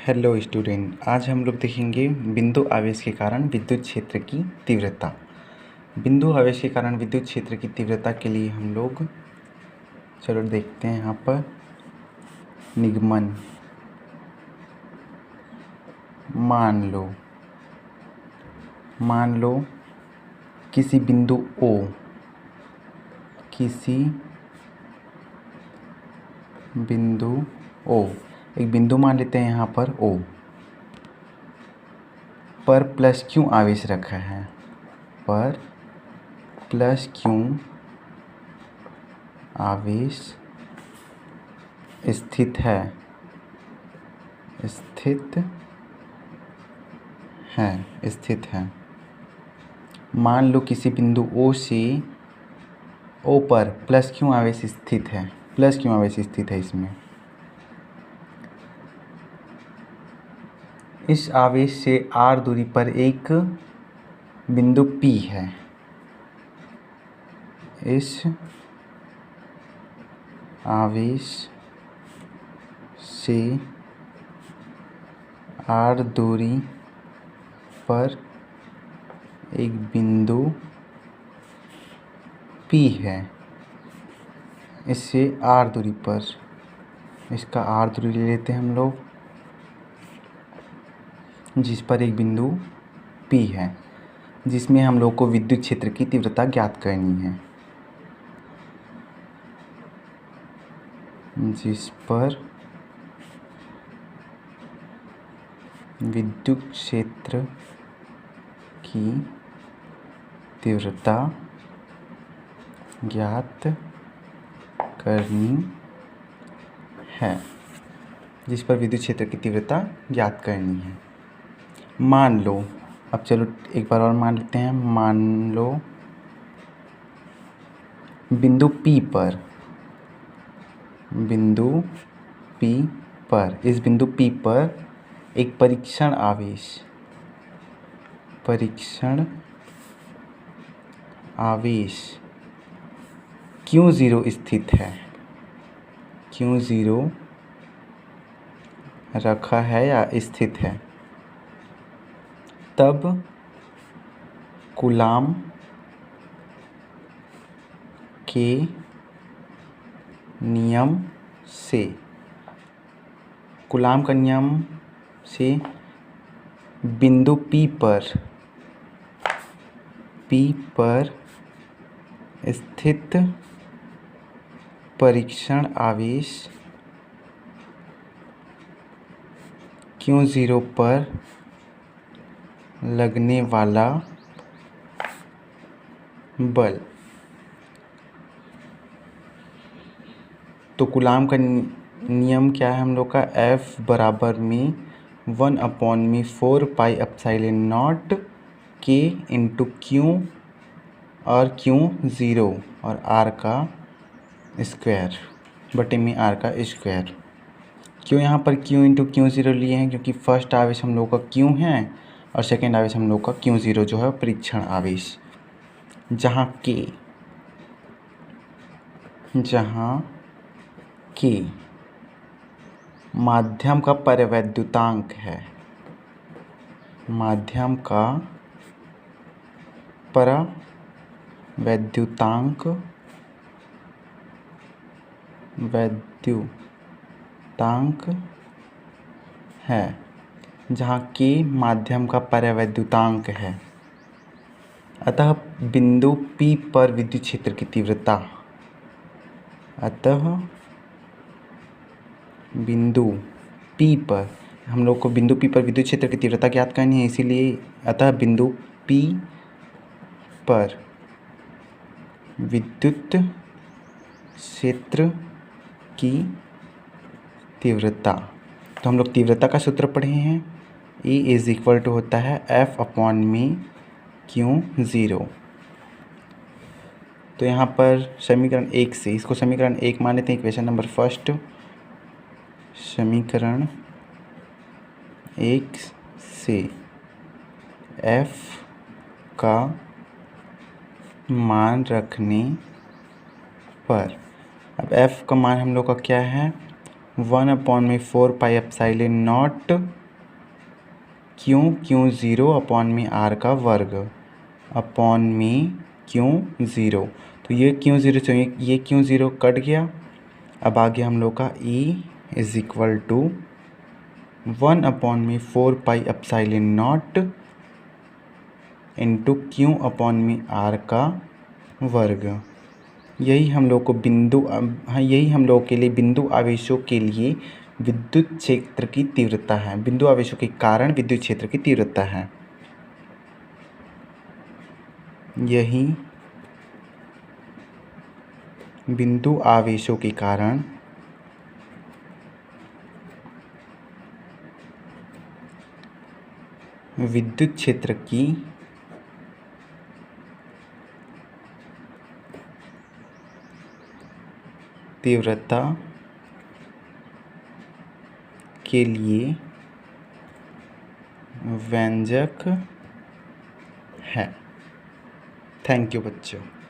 Hello student, आज हम लोग देखेंगे बिंदु आवेश के कारण विद्युत क्षेत्र की तीव्रता। बिंदु आवेश के कारण विद्युत क्षेत्र की तीव्रता के लिए हम लोग चलो देखते हैं यहाँ पर निगमन। मान लो किसी बिंदु O, एक बिंदु मान लेते हैं यहाँ पर O पर प्लस क्यू आवेश रखा है, पर प्लस क्यू आवेश स्थित है। मान लो किसी बिंदु O से O पर प्लस क्यू आवेश स्थित है इसमें। इस आवेश से r दूरी पर एक बिंदु P है। इस आवेश से r दूरी पर एक बिंदु P है। इससे r दूरी पर, इसका r दूरी ले लेते हैं हम लोग, जिस पर एक बिंदु P है, जिसमें हम लोग को विद्युत क्षेत्र की तीव्रता ज्ञात करनी है। जिस पर विद्युत क्षेत्र की तीव्रता ज्ञात करनी है। मान लो, अब चलो एक बार और मान लेते हैं। मान लो बिंदु P पर, इस बिंदु P पर एक परीक्षण आवेश Q0 स्थित है, Q0 रखा है या स्थित है। तब कूलाम के नियम से बिंदु P पर स्थित परीक्षण आवेश Q0 पर लगने वाला बल, तो कूलाम का नियम क्या है हम लोग का, F बराबर में 1/4 pi epsilon not K into Q और Q0 और R का स्क्वायर बटे में R का स्क्वायर। क्यों यहाँ पर Q इंटू Q0 लिए हैं, क्योंकि फर्स्ट आवेश हम लोग का Q है और सेकेंड आवेश हम लोग का Q0 जो है परीक्षण आवेश। जहाँ K माध्यम का परावैद्युतांक है, जहाँ K माध्यम का परावैद्युतांक है। अतः बिंदु P पर विद्युत क्षेत्र की तीव्रता, बिंदु P पर हम लोग को बिंदु P पर विद्युत क्षेत्र की तीव्रता ज्ञात करनी है, इसीलिए बिंदु P पर विद्युत क्षेत्र की तीव्रता, तो हम लोग तीव्रता का सूत्र पढ़े हैं, E इज इक्वल टू होता है F अपॉन में Q0। तो यहाँ पर समीकरण 1 से, इसको समीकरण 1 मान लेते हैं, इक्वेशन नंबर फर्स्ट। समीकरण 1 से F का मान रखने पर, अब F का मान हम लोग का क्या है, 1/4πε0 क्यों 0 अपॉन में r का वर्ग अपॉन में क्यों 0। तो ये क्यों 0 से ये क्यों 0 कट गया। अब आगे हम लोग का E is equal to 1/4πε0 into q upon में r का वर्ग। यही हम लोग को यही हम लोग के लिए बिंदु आवेशों के लिए विद्युत क्षेत्र की तीव्रता है। बिंदु आवेशों के कारण विद्युत क्षेत्र की तीव्रता है। यही बिंदु आवेशों के कारण विद्युत क्षेत्र की तीव्रता के लिए व्यंजक है। थैंक यू बच्चों।